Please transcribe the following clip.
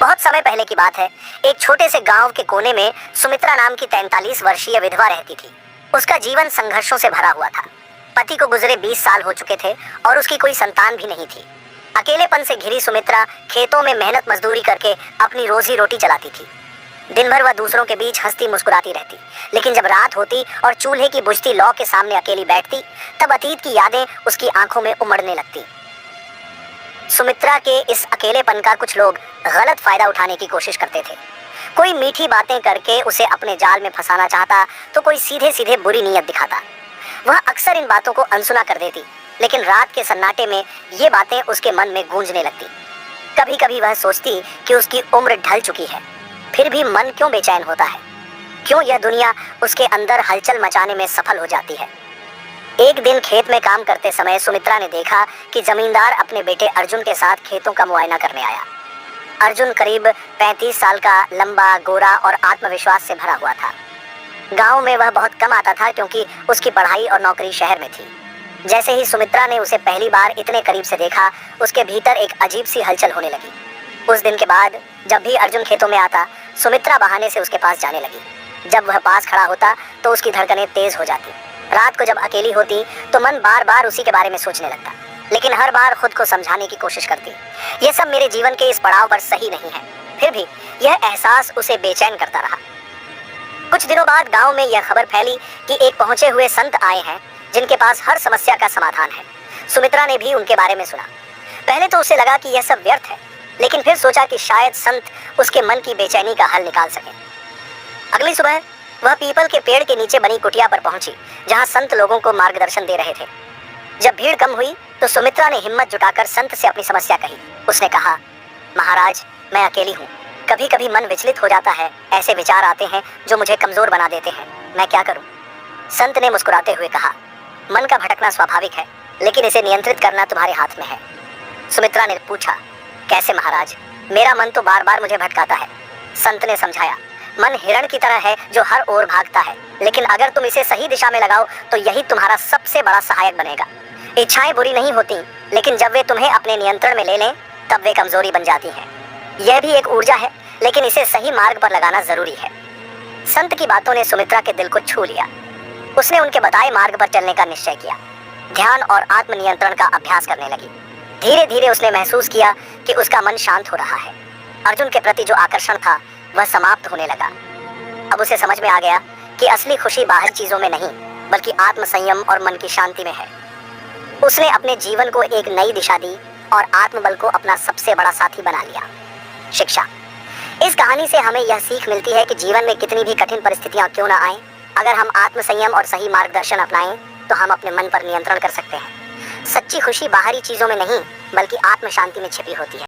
बहुत समय पहले की बात है। एक छोटे से गांव के कोने में सुमित्रा नाम की 43 वर्षीय विधवा रहती थी। उसका जीवन संघर्षों से भरा हुआ था। पति को गुजरे 20 साल हो चुके थे और उसकी कोई संतान भी नहीं थी। अकेलेपन से घिरी सुमित्रा खेतों में मेहनत मजदूरी करके अपनी रोजी रोटी चलाती थी। दिन भर वह दूसरों के बीच हंसती मुस्कुराती रहती, लेकिन जब रात होती और चूल्हे की बुझती लौ के सामने अकेली बैठती, तब अतीत की यादें उसकी आंखों में उमड़ने लगती। सुमित्रा के इस अकेलेपन का कुछ लोग गलत फायदा उठाने की कोशिश करते थे। कोई मीठी बातें करके उसे अपने जाल में फंसाना चाहता, तो कोई सीधे सीधे बुरी नीयत दिखाता। वह अक्सर इन बातों को अनसुना कर देती, लेकिन रात के सन्नाटे में ये बातें उसके मन में गूंजने लगती। कभी कभी वह सोचती कि उसकी उम्र ढल चुकी है, फिर भी मन क्यों बेचैन होता है? क्यों यह दुनिया उसके अंदर हलचल मचाने में सफल हो जाती है? एक दिन खेत में काम करते समय सुमित्रा ने देखा कि जमींदार अपने बेटे अर्जुन के साथ खेतों का मुआयना करने आया। अर्जुन करीब 35 साल का, लंबा, गोरा और आत्मविश्वास से भरा हुआ था। गांव में वह बहुत कम आता था क्योंकि उसकी पढ़ाई और नौकरी शहर में थी। जैसे ही सुमित्रा ने उसे पहली बार इतने करीब से देखा, उसके भीतर एक अजीब सी हलचल होने लगी। उस दिन के बाद जब भी अर्जुन खेतों में आता, सुमित्रा बहाने से उसके पास जाने लगी। जब वह पास खड़ा होता तो उसकी धड़कनें तेज हो जाती। रात को जब अकेली होती तो मन बार बार उसी के बारे में सोचने लगता, लेकिन हर बार खुद को समझाने की कोशिश करती, यह सब मेरे जीवन के इस पड़ाव पर सही नहीं है। फिर भी यह एहसास उसे बेचैन करता रहा। कुछ दिनों बाद गांव में यह खबर फैली कि एक पहुंचे हुए संत आए हैं जिनके पास हर समस्या का समाधान है। सुमित्रा ने भी उनके बारे में सुना। पहले तो उसे लगा कि यह सब व्यर्थ है, लेकिन फिर सोचा कि शायद संत उसके मन की बेचैनी का हल निकाल सके। अगली सुबह वह पीपल के पेड़ के नीचे बनी कुटिया पर पहुंची, जहां संत लोगों को मार्गदर्शन दे रहे थे। जब भीड़ कम हुई तो सुमित्रा ने हिम्मत जुटाकर संत से अपनी समस्या कही। उसने कहा, महाराज, मैं अकेली हूँ। कभी कभी मन विचलित हो जाता है, ऐसे विचार आते हैं जो मुझे कमजोर बना देते हैं। मैं क्या करूँ? संत ने मुस्कुराते हुए कहा, मन का भटकना स्वाभाविक है, लेकिन इसे नियंत्रित करना तुम्हारे हाथ में है। सुमित्रा ने पूछा, कैसे महाराज? मेरा मन तो बार बार मुझे भटकाता है। संत ने समझाया, मन हिरण की तरह है जो हर ओर भागता है, लेकिन अगर तुम इसे सही दिशा में लगाओ तो यही तुम्हारा सबसे बड़ा सहायक बनेगा। इच्छाएं बुरी नहीं होती, लेकिन जब वे तुम्हें अपने नियंत्रण में ले लें तब वे कमजोरी बन जाती हैं। यह भी एक ऊर्जा है, लेकिन इसे सही मार्ग पर लगाना जरूरी है। संत की बातों ने सुमित्रा के दिल को छू लिया। उसने उनके बताए मार्ग पर चलने का निश्चय किया। ध्यान और आत्मनियंत्रण का अभ्यास करने लगी। धीरे धीरे उसने महसूस किया कि उसका मन शांत हो रहा है। अर्जुन के प्रति जो आकर्षण था वह समाप्त होने लगा। अब उसे समझ में आ गया कि असली खुशी बाहर चीजों में नहीं, बल्कि आत्मसंयम और मन की शांति में है। उसने अपने जीवन को एक नई दिशा दी और आत्मबल को अपना सबसे बड़ा साथी बना लिया। शिक्षा। इस कहानी से हमें यह सीख मिलती है कि जीवन में कितनी भी कठिन परिस्थितियां क्यों न आएं, अगर हम आत्मसंयम और सही मार्गदर्शन अपनाएं तो हम अपने मन पर नियंत्रण कर सकते हैं। सच्ची खुशी बाहरी चीजों में नहीं, बल्कि आत्म शांति में छिपी होती है।